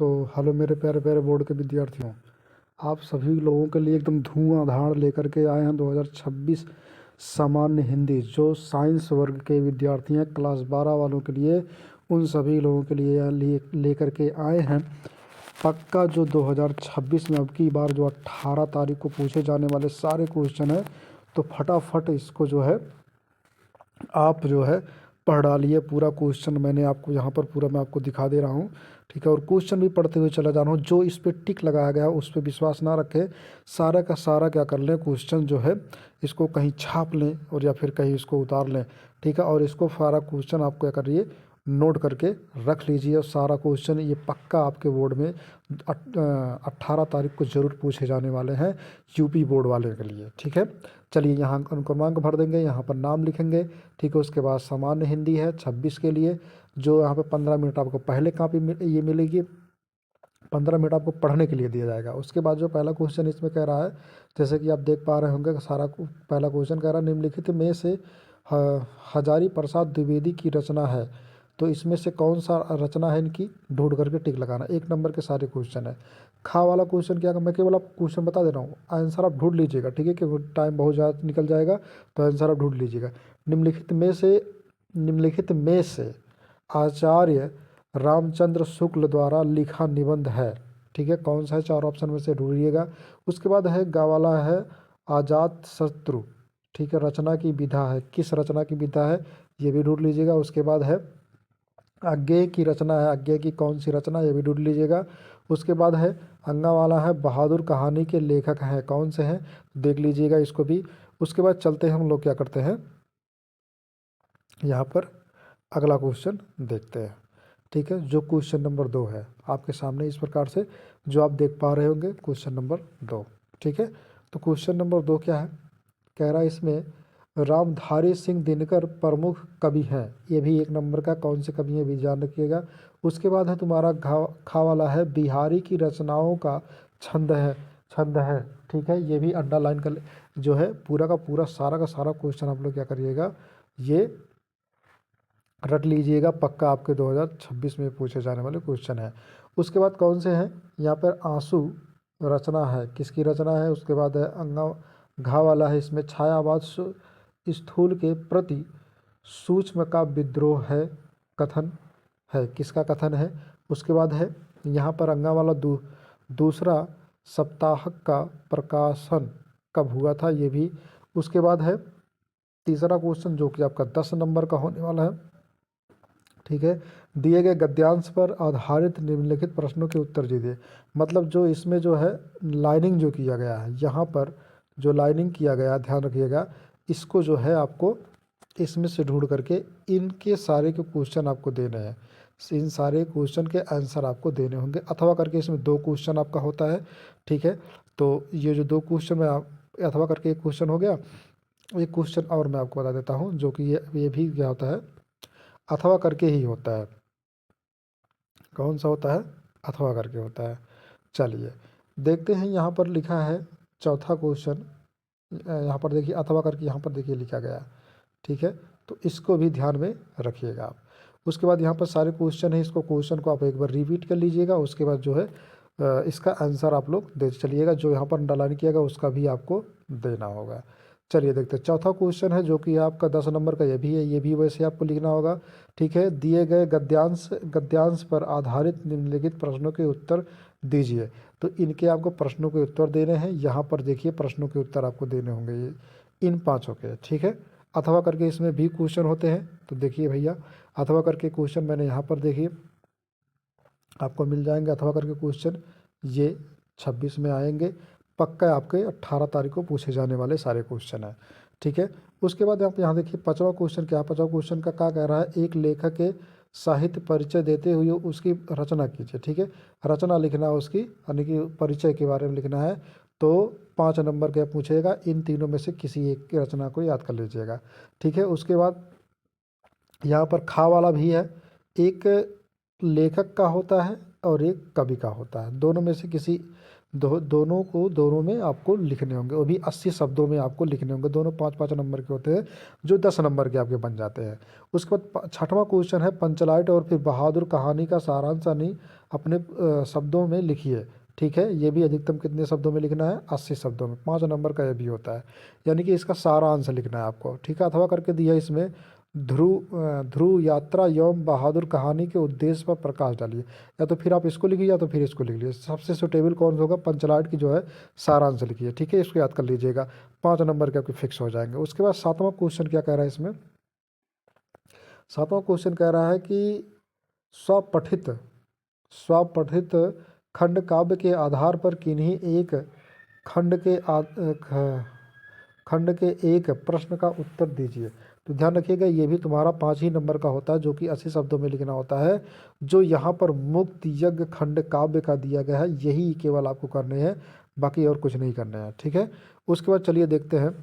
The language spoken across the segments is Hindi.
तो हेलो मेरे प्यारे प्यारे बोर्ड के विद्यार्थियों, आप सभी लोगों के लिए एकदम धुआंधार लेकर के आए हैं 2026 सामान्य हिंदी। जो साइंस वर्ग के विद्यार्थी हैं क्लास 12 वालों के लिए, उन सभी लोगों के लिए लेकर के आए हैं पक्का जो 2026 में अब की बार जो 18 तारीख को पूछे जाने वाले सारे क्वेश्चन हैं। तो फटाफट इसको जो है आप जो है पढ़ डालिए। पूरा क्वेश्चन मैंने आपको यहाँ पर पूरा मैं आपको दिखा दे रहा हूँ, ठीक है। और क्वेश्चन भी पढ़ते हुए चला जा रहा हूँ। जो इस पे टिक लगाया गया है उस पर विश्वास ना रखें, सारा का सारा क्या कर लें, क्वेश्चन जो है इसको कहीं छाप लें और या फिर कहीं इसको उतार लें, ठीक है। और इसको सारा क्वेश्चन आप क्या करिए, नोट करके रख लीजिए। और सारा क्वेश्चन ये पक्का आपके बोर्ड में 18 तारीख को ज़रूर पूछे जाने वाले हैं यूपी बोर्ड वाले के लिए, ठीक है। चलिए यहाँ क्रमांक भर देंगे, यहाँ पर नाम लिखेंगे, ठीक है। उसके बाद सामान्य हिंदी है 26 के लिए, जो यहाँ पे 15 मिनट आपको पहले कॉपी ये मिलेगी, 15 मिनट आपको पढ़ने के लिए दिया जाएगा। उसके बाद जो पहला क्वेश्चन इसमें कह रहा है, जैसे कि आप देख पा रहे होंगे, सारा पहला क्वेश्चन कह रहा है निम्नलिखित में से हजारी प्रसाद द्विवेदी की रचना है, तो इसमें से कौन सा रचना है इनकी, ढूंढ करके टिक लगाना। 1 नंबर के सारे क्वेश्चन है। खा वाला क्वेश्चन क्या, मैं केवल आपको क्वेश्चन बता दे रहा हूँ, आंसर आप ढूंढ लीजिएगा, ठीक है, कि टाइम बहुत ज़्यादा निकल जाएगा, तो आंसर आप ढूंढ लीजिएगा। निम्नलिखित में से आचार्य रामचंद्र शुक्ल द्वारा लिखा निबंध है, ठीक है, कौन सा है, 4 ऑप्शन में से ढूंढिएगा। उसके बाद है गावाला है अजात शत्रु, ठीक है, रचना की विधा है, किस रचना की विधा है ये भी ढूंढ लीजिएगा। उसके बाद है अज्ञेय की रचना है, अज्ञेय की कौन सी रचना ये भी ढूंढ लीजिएगा। उसके बाद है अंगावाला है बहादुर कहानी के लेखक हैं, कौन से हैं देख लीजिएगा इसको भी। उसके बाद चलते हैं हम लोग क्या करते हैं, यहाँ पर अगला क्वेश्चन देखते हैं, ठीक है। जो क्वेश्चन नंबर 2 है आपके सामने इस प्रकार से जो आप देख पा रहे होंगे, क्वेश्चन नंबर 2, ठीक है। तो क्वेश्चन नंबर 2 क्या है, कह रहा है इसमें रामधारी सिंह दिनकर प्रमुख कवि हैं, ये भी 1 नंबर का, कौन से कवि हैं भी ध्यान रखिएगा। उसके बाद है तुम्हारा खा वाला है बिहारी की रचनाओं का छंद है, ठीक है, ये भी अंडरलाइन कर जो है पूरा का पूरा सारा का सारा क्वेश्चन आप लोग क्या करिएगा, ये रट लीजिएगा, पक्का आपके 2026 में पूछे जाने वाले क्वेश्चन है। उसके बाद कौन से हैं, यहाँ पर आंसू रचना है, किसकी रचना है। उसके बाद है घा वाला है, इसमें छायावाद स्थूल के प्रति सूक्ष्म का विद्रोह है, कथन है, किसका कथन है। उसके बाद है यहाँ पर अंगा वाला दूसरा सप्ताहक का प्रकाशन कब हुआ था, ये भी। उसके बाद है तीसरा क्वेश्चन जो कि आपका 10 नंबर का होने वाला है, ठीक है। दिए गए गद्यांश पर आधारित निम्नलिखित प्रश्नों के उत्तर दीजिए। मतलब जो इसमें जो है लाइनिंग जो किया गया है, यहाँ पर जो लाइनिंग किया गया है, ध्यान रखिएगा, इसको जो है आपको इसमें से ढूंढ करके इनके सारे के क्वेश्चन आपको देने हैं, इन सारे क्वेश्चन के आंसर आपको देने होंगे। अथवा करके इसमें 2 क्वेश्चन आपका होता है, ठीक है। तो ये जो 2 क्वेश्चन में अथवा करके एक क्वेश्चन हो गया। एक क्वेश्चन और मैं आपको बता देता हूँ, जो कि ये भी क्या होता है, अथवा करके ही होता है। कौन सा होता है, अथवा करके होता है। चलिए देखते हैं, यहाँ पर लिखा है चौथा क्वेश्चन, यहाँ पर देखिए अथवा करके यहाँ पर देखिए लिखा गया, ठीक है। तो इसको भी ध्यान में रखिएगा आप। उसके बाद यहाँ पर सारे क्वेश्चन है, इसको क्वेश्चन को आप एक बार रिपीट कर लीजिएगा। उसके बाद जो है इसका आंसर आप लोग दे चलिएगा, जो यहाँ पर अंडरलाइन किया गया उसका भी आपको देना होगा। चलिए देखते हैं, चौथा क्वेश्चन है जो कि आपका 10 नंबर का ये भी है, ये भी वैसे आपको लिखना होगा, ठीक है। दिए गए गद्यांश पर आधारित निम्नलिखित प्रश्नों के उत्तर दीजिए। तो इनके आपको प्रश्नों के उत्तर देने हैं, यहाँ पर देखिए प्रश्नों के उत्तर आपको देने होंगे ये इन 5 के, ठीक है। अथवा करके इसमें भी क्वेश्चन होते हैं, तो देखिए भैया अथवा करके क्वेश्चन मैंने यहाँ पर देखिए आपको मिल जाएंगे। अथवा करके क्वेश्चन ये 26 में आएंगे, पक्का आपके 18 तारीख को पूछे जाने वाले सारे क्वेश्चन हैं, ठीक है। उसके बाद आप यहाँ देखिए 5वां क्वेश्चन क्या, 5वां क्वेश्चन का क्या कह रहा है, एक लेखक के साहित्य परिचय देते हुए उसकी रचना कीजिए, ठीक है। रचना लिखना है उसकी, यानी कि परिचय के बारे में लिखना है। तो 5 नंबर का पूछेगा, इन तीनों में से किसी एक की रचना को याद कर लीजिएगा, ठीक है। उसके बाद यहाँ पर खा वाला भी है, एक लेखक का होता है और एक कवि का होता है, दोनों में से किसी दोनों में आपको लिखने होंगे, वो भी 80 शब्दों में आपको लिखने होंगे। दोनों 5-5 नंबर के होते हैं, जो 10 नंबर के आपके बन जाते हैं। उसके बाद छठवां क्वेश्चन है, पंचलाइट और फिर बहादुर कहानी का सारांश यानी अपने शब्दों में लिखिए। ठीक है, ये भी अधिकतम कितने शब्दों में लिखना है? 80 शब्दों में। 5 नंबर का ये भी होता है, यानी कि इसका सारांश लिखना है आपको। ठीक है, अथवा करके दिया इसमें ध्रुव यात्रा एवं बहादुर कहानी के उद्देश्य पर प्रकाश डालिए। या तो फिर आप इसको लिखिए या तो फिर इसको लिख लीजिए। सबसे सुटेबल कौन सा होगा? पंचलाइट की जो है सारांश लिखिए। ठीक है, इसको याद कर लीजिएगा, 5 नंबर के आपके फिक्स हो जाएंगे। उसके बाद सातवां क्वेश्चन क्या कह रहा है इसमें? सातवां क्वेश्चन कह रहा है कि स्वपठित स्वपठित खंड काव्य के आधार पर किन्हीं एक खंड के खंड के एक प्रश्न का उत्तर दीजिए। तो ध्यान रखिएगा, ये भी तुम्हारा 5 ही नंबर का होता है, जो कि 80 शब्दों में लिखना होता है। जो यहाँ पर मुक्त यज्ञ खंड काव्य का दिया गया है, यही केवल आपको करने हैं, बाकी और कुछ नहीं करने हैं। ठीक है, उसके बाद चलिए देखते हैं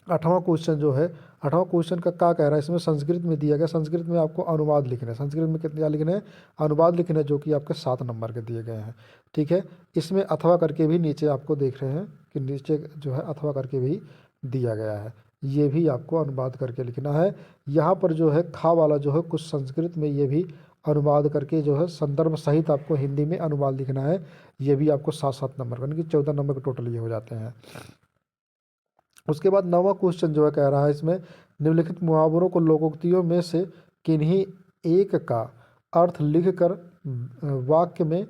8वां क्वेश्चन जो है। 8वां क्वेश्चन का क्या कह रहा है इसमें? संस्कृत में दिया गया, संस्कृत में आपको अनुवाद लिखने हैं। संस्कृत में कितने लिखने हैं? अनुवाद लिखने हैं, जो कि आपके 7 नंबर के दिए गए हैं। ठीक है, इसमें अथवा करके भी नीचे आपको देख रहे हैं कि नीचे जो है अथवा करके भी दिया गया है, ये भी आपको अनुवाद करके लिखना है। यहाँ पर जो है खा वाला जो है कुछ संस्कृत में ये भी अनुवाद करके जो है संदर्भ सहित आपको हिंदी में अनुवाद लिखना है। ये भी आपको 7-7 नंबर का, यानी कि 14 नंबर के टोटल ये हो जाते हैं। उसके बाद 9वां क्वेश्चन जो है कह रहा है इसमें, निम्नलिखित मुहावरों को लोकोक्तियों में से किन्हीं एक का अर्थ लिखकर वाक्य में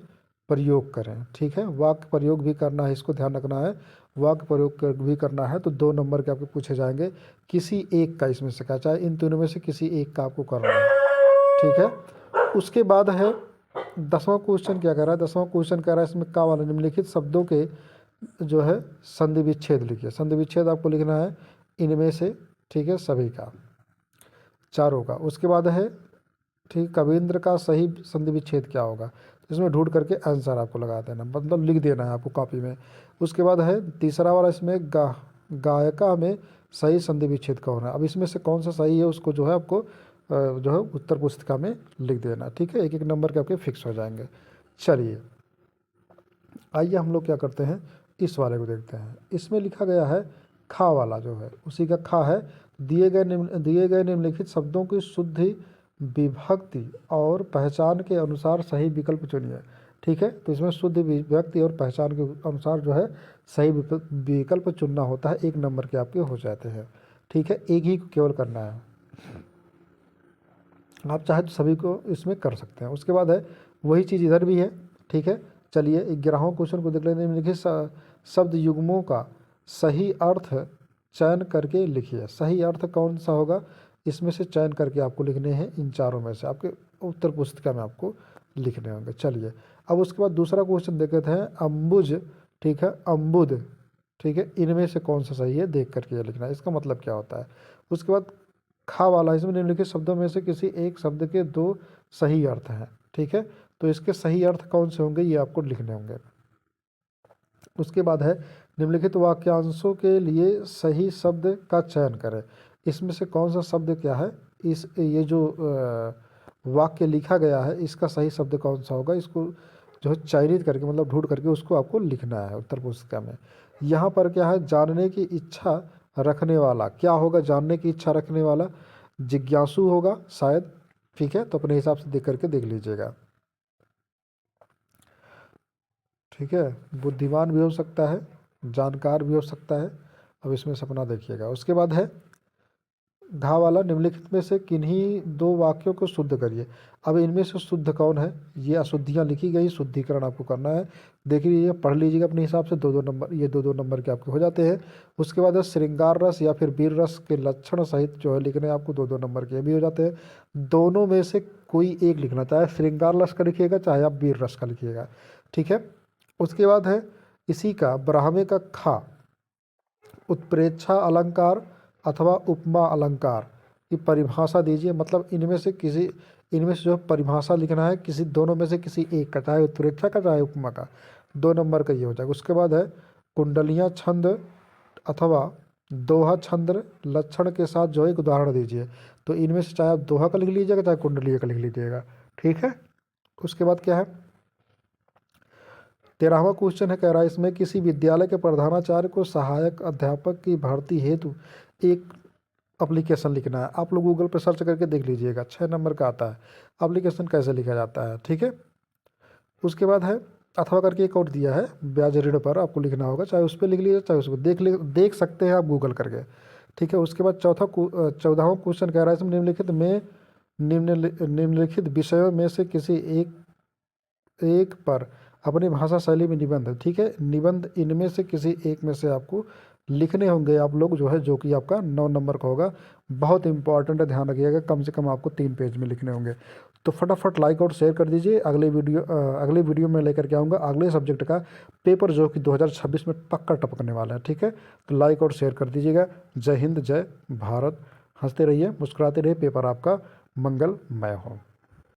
प्रयोग करें। ठीक है, वाक्य प्रयोग भी करना है, इसको ध्यान रखना है, वाक्य प्रयोग भी करना है। तो 2 नंबर के आपके पूछे जाएंगे, किसी एक का इसमें से, क्या चाहे इन तीनों में से किसी एक का आपको करना है। ठीक है, उसके बाद है 10वां क्वेश्चन क्या कह रहा है? 10वां क्वेश्चन कह रहा है इसमें का वाला निम्नलिखित शब्दों के जो है संधि विच्छेद लिखिए। संधि विच्छेद आपको लिखना है इनमें से, ठीक है, सभी का, चारों का। उसके बाद है ठीक, कवींद्र का सही संधि विच्छेद क्या होगा? इसमें ढूंढ करके आंसर आपको लगा देना, मतलब लिख देना है आपको कॉपी में। उसके बाद है तीसरा वाला इसमें गायिका में सही संधि विच्छेद कौन है? अब इसमें से कौन सा सही है उसको जो है आपको जो है उत्तर पुस्तिका में लिख देना। ठीक है, 1-1 नंबर के आपके फिक्स हो जाएंगे। चलिए आइए हम लोग क्या करते हैं, इस वाले को देखते हैं। इसमें लिखा गया है खा वाला जो है, उसी का खा है। दिए गए निम्नलिखित शब्दों की शुद्धि विभक्ति और पहचान के अनुसार सही विकल्प चुनिए। ठीक है, तो इसमें शुद्ध विभक्ति और पहचान के अनुसार जो है सही विकल्प चुनना होता है। 1 नंबर के आपके हो जाते हैं। ठीक है, एक ही केवल करना है, आप चाहे तो सभी को इसमें कर सकते हैं। उसके बाद है वही चीज़ इधर भी है। ठीक है, चलिए 11वां क्वेश्चन को देख लेते हैं। लिखिए शब्द युग्मों का सही अर्थ चयन करके लिखिए। सही अर्थ कौन सा होगा? इसमें से चयन करके आपको लिखने हैं, इन चारों में से आपके उत्तर पुस्तिका में आपको लिखने होंगे। चलिए अब उसके बाद दूसरा क्वेश्चन देख लेते हैं, अम्बुज, ठीक है, अम्बुद, ठीक है, इनमें से कौन सा सही है देख करके ये लिखना है, इसका मतलब क्या होता है। उसके बाद खा वाला, इसमें निम्नलिखित शब्दों में से किसी एक शब्द के 2 सही अर्थ हैं। ठीक है, तो इसके सही अर्थ कौन से होंगे ये आपको लिखने होंगे। उसके बाद है निम्नलिखित वाक्यांशों के लिए सही शब्द का चयन करें। इसमें से कौन सा शब्द क्या है, इस ये जो वाक्य लिखा गया है इसका सही शब्द कौन सा होगा, इसको जो है चयनित करके, मतलब ढूंढ करके उसको आपको लिखना है उत्तर पुस्तिका में। यहाँ पर क्या है, जानने की इच्छा रखने वाला क्या होगा? जानने की इच्छा रखने वाला जिज्ञासु होगा शायद। ठीक है, तो अपने हिसाब से देख करके देख लीजिएगा। ठीक है, बुद्धिमान भी हो सकता है, जानकार भी हो सकता है। अब इसमें से अपना देखिएगा। उसके बाद है घा वाला, निम्नलिखित में से किन्हीं 2 वाक्यों को शुद्ध करिए। अब इनमें से शुद्ध कौन है? ये अशुद्धियाँ लिखी गई, शुद्धिकरण आपको करना है। देख लीजिए, पढ़ लीजिएगा अपने हिसाब से। 2-2 नंबर, ये 2-2 नंबर के आपके हो जाते हैं। उसके बाद है श्रृंगार रस या फिर वीर रस के लक्षण सहित जो है लिखने आपको 2-2 नंबर के भी हो जाते हैं। दोनों में से कोई एक लिखना, चाहे श्रृंगार रस का लिखिएगा चाहे आप वीर रस का लिखिएगा। ठीक है, उसके बाद है इसी का ब्राह्मे का खा, उत्प्रेक्षा अलंकार अथवा उपमा अलंकार की परिभाषा दीजिए। मतलब इनमें से जो परिभाषा लिखना है, किसी दोनों में से किसी एक का, चाहे उत्प्रेक्षा का चाहे उपमा का, 2 नंबर का ये हो जाएगा। उसके बाद है कुंडलियाँ छंद अथवा दोहा छंद लक्षण के साथ जो एक उदाहरण दीजिए। तो इनमें से चाहे आप दोहा का लिख लीजिएगा चाहे कुंडलिया का लिख लीजिएगा। ठीक है, उसके बाद क्या है, 13वां क्वेश्चन है, कह रहा है इसमें किसी विद्यालय के प्रधानाचार्य को सहायक अध्यापक की भर्ती हेतु एक एप्लीकेशन लिखना है। आप लोग गूगल पर सर्च करके देख लीजिएगा, 6 नंबर का आता है एप्लीकेशन कैसे लिखा जाता है, ठीक है। उसके बाद है अथवा करके एक और दिया है, ब्याज ऋण पर आपको लिखना होगा, चाहे उस पर लिख लीजिए चाहे उसको देख सकते हैं आप गूगल करके, ठीक है। उसके बाद 14वां क्वेश्चन कह रहा है इसमें निम्नलिखित विषयों में से किसी एक पर अपनी भाषा शैली में निबंध, ठीक है। निबंध इनमें से किसी एक में से आपको लिखने होंगे आप लोग, जो है जो कि आपका 9 नंबर का होगा। बहुत इंपॉर्टेंट है, ध्यान रखिएगा, कम से कम आपको 3 पेज में लिखने होंगे। तो फटाफट लाइक और शेयर कर दीजिए। अगले वीडियो में लेकर के आऊँगा अगले सब्जेक्ट का पेपर, जो कि 2026 में पक्का टपकने वाला है, ठीक है। तो लाइक और शेयर कर दीजिएगा। जय हिंद, जय भारत। हंसते रहिए, मुस्कुराते रहिए, पेपर आपका मंगलमय हो।